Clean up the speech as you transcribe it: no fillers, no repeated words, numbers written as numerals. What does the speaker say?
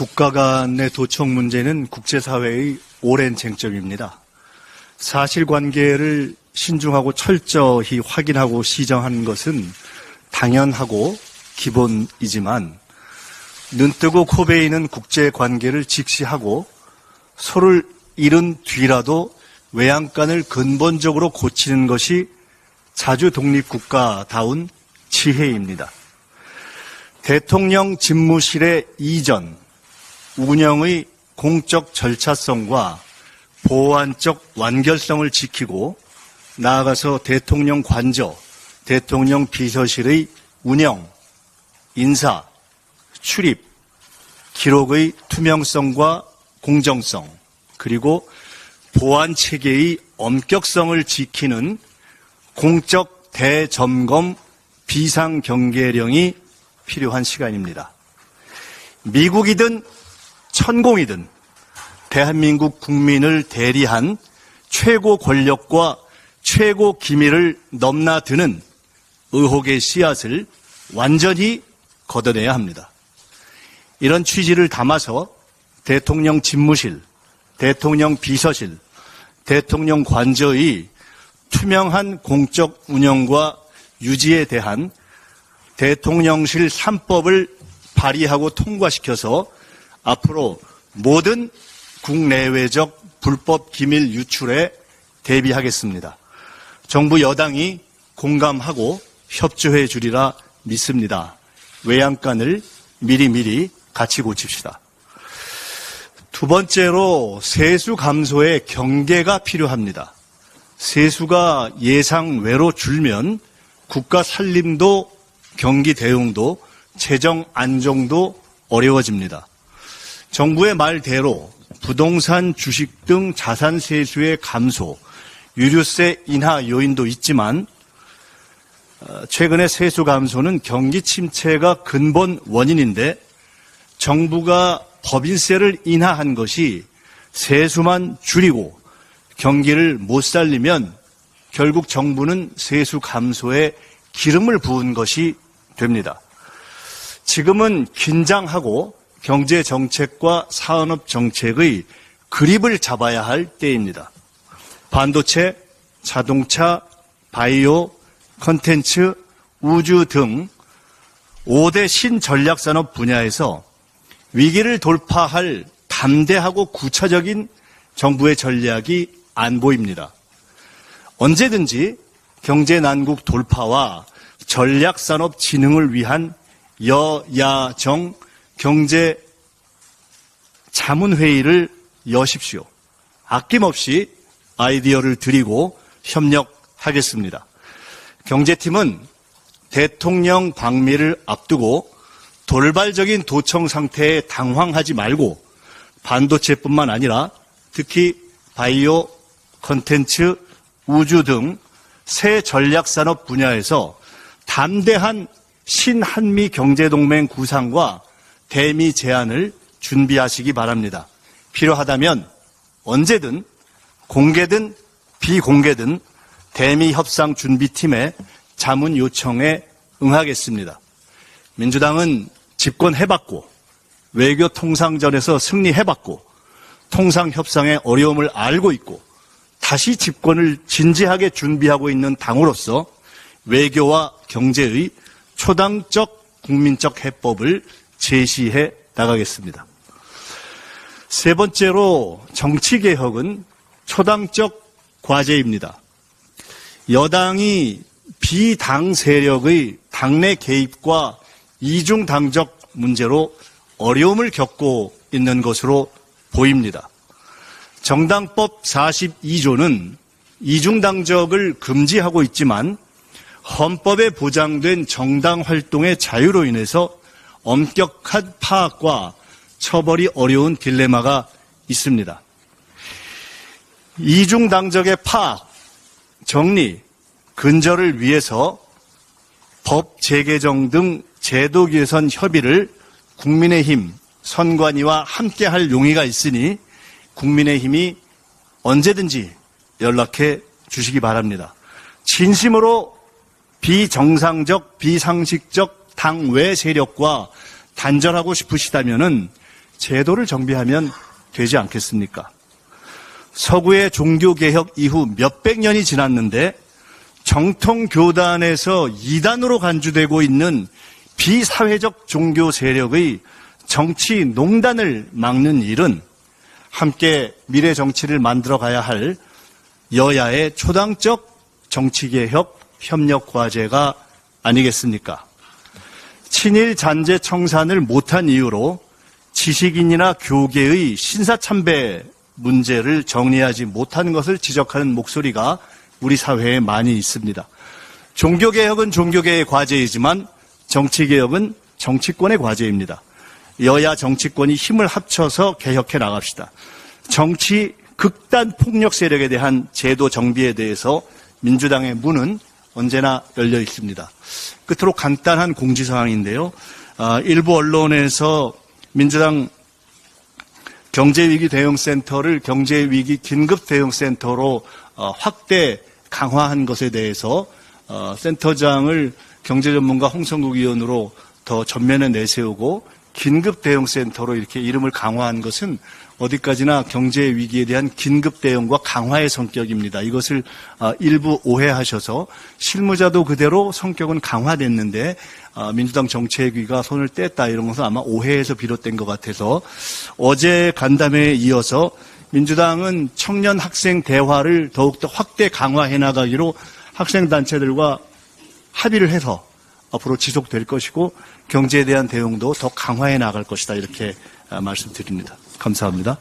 국가 간의 도청 문제는 국제사회의 오랜 쟁점입니다. 사실관계를 신중하고 철저히 확인하고 시정하는 것은 당연하고 기본이지만 눈뜨고 코 베이는 국제관계를 직시하고 소를 잃은 뒤라도 외양간을 근본적으로 고치는 것이 자주 독립국가다운 지혜입니다. 대통령 집무실의 이전, 운영의 공적 절차성과 보안적 완결성을 지키고 나아가서 대통령 관저, 대통령 비서실의 운영, 인사, 출입, 기록의 투명성과 공정성, 그리고 보안 체계의 엄격성을 지키는 공적 대점검 비상경계령이 필요한 시간입니다. 미국이든 천공이든 대한민국 국민을 대리한 최고 권력과 최고 기밀을 넘나드는 의혹의 씨앗을 완전히 걷어내야 합니다. 이런 취지를 담아서 대통령 집무실, 대통령 비서실, 대통령 관저의 투명한 공적 운영과 유지에 대한 대통령실 3법을 발의하고 통과시켜서 앞으로 모든 국내외적 불법 기밀 유출에 대비하겠습니다. 정부 여당이 공감하고 협조해 주리라 믿습니다. 외양간을 미리미리 같이 고칩시다. 두 번째로 세수 감소에 경계가 필요합니다. 세수가 예상외로 줄면 국가 살림도 경기 대응도 재정 안정도 어려워집니다. 정부의 말대로 부동산, 주식 등 자산 세수의 감소, 유류세 인하 요인도 있지만 최근의 세수 감소는 경기 침체가 근본 원인인데 정부가 법인세를 인하한 것이 세수만 줄이고 경기를 못 살리면 결국 정부는 세수 감소에 기름을 부은 것이 됩니다. 지금은 긴장하고 경제정책과 산업정책의 그립을 잡아야 할 때입니다. 반도체, 자동차, 바이오, 콘텐츠, 우주 등 5대 신전략산업 분야에서 위기를 돌파할 담대하고 구체적인 정부의 전략이 안 보입니다. 언제든지 경제난국 돌파와 전략산업 진흥을 위한 여야정 경제자문회의를 여십시오. 아낌없이 아이디어를 드리고 협력하겠습니다. 경제팀은 대통령 방미를 앞두고 돌발적인 도청 상태에 당황하지 말고 반도체뿐만 아니라 특히 바이오, 콘텐츠, 우주 등 새 전략산업 분야에서 담대한 신한미 경제동맹 구상과 대미 제안을 준비하시기 바랍니다. 필요하다면 언제든 공개든 비공개든 대미 협상 준비팀의 자문 요청에 응하겠습니다. 민주당은 집권해봤고 외교 통상전에서 승리해봤고 통상협상의 어려움을 알고 있고 다시 집권을 진지하게 준비하고 있는 당으로서 외교와 경제의 초당적 국민적 해법을 제시해 나가겠습니다. 세 번째로 정치개혁은 초당적 과제입니다. 여당이 비당 세력의 당내 개입과 이중당적 문제로 어려움을 겪고 있는 것으로 보입니다. 정당법 42조는 이중당적을 금지하고 있지만 헌법에 보장된 정당 활동의 자유로 인해서 엄격한 파악과 처벌이 어려운 딜레마가 있습니다. 이중당적의 파악, 정리, 근절을 위해서 법 재개정 등 제도 개선 협의를 국민의힘 선관위와 함께할 용의가 있으니 국민의힘이 언제든지 연락해 주시기 바랍니다. 진심으로 비정상적, 비상식적 당외 세력과 단절하고 싶으시다면은 제도를 정비하면 되지 않겠습니까? 서구의 종교개혁 이후 몇백 년이 지났는데 정통교단에서 이단으로 간주되고 있는 비사회적 종교 세력의 정치 농단을 막는 일은 함께 미래 정치를 만들어 가야 할 여야의 초당적 정치개혁 협력 과제가 아니겠습니까? 친일 잔재 청산을 못한 이유로 지식인이나 교계의 신사참배 문제를 정리하지 못한 것을 지적하는 목소리가 우리 사회에 많이 있습니다. 종교개혁은 종교계의 과제이지만 정치개혁은 정치권의 과제입니다. 여야 정치권이 힘을 합쳐서 개혁해 나갑시다. 정치 극단 폭력 세력에 대한 제도 정비에 대해서 민주당의 문은 언제나 열려 있습니다. 끝으로 간단한 공지사항인데요. 일부 언론에서 민주당 경제위기 대응센터를 경제위기 긴급대응센터로 확대 강화한 것에 대해서 센터장을 경제전문가 홍성국 의원으로 더 전면에 내세우고 긴급대응센터로 이렇게 이름을 강화한 것은 어디까지나 경제위기에 대한 긴급대응과 강화의 성격입니다. 이것을 일부 오해하셔서 실무자도 그대로 성격은 강화됐는데 민주당 정책위가 손을 뗐다 이런 것은 아마 오해에서 비롯된 것 같아서 어제 간담회에 이어서 민주당은 청년 학생 대화를 더욱더 확대 강화해 나가기로 학생단체들과 합의를 해서 앞으로 지속될 것이고 경제에 대한 대응도 더 강화해 나갈 것이다 이렇게 말씀드립니다. 감사합니다.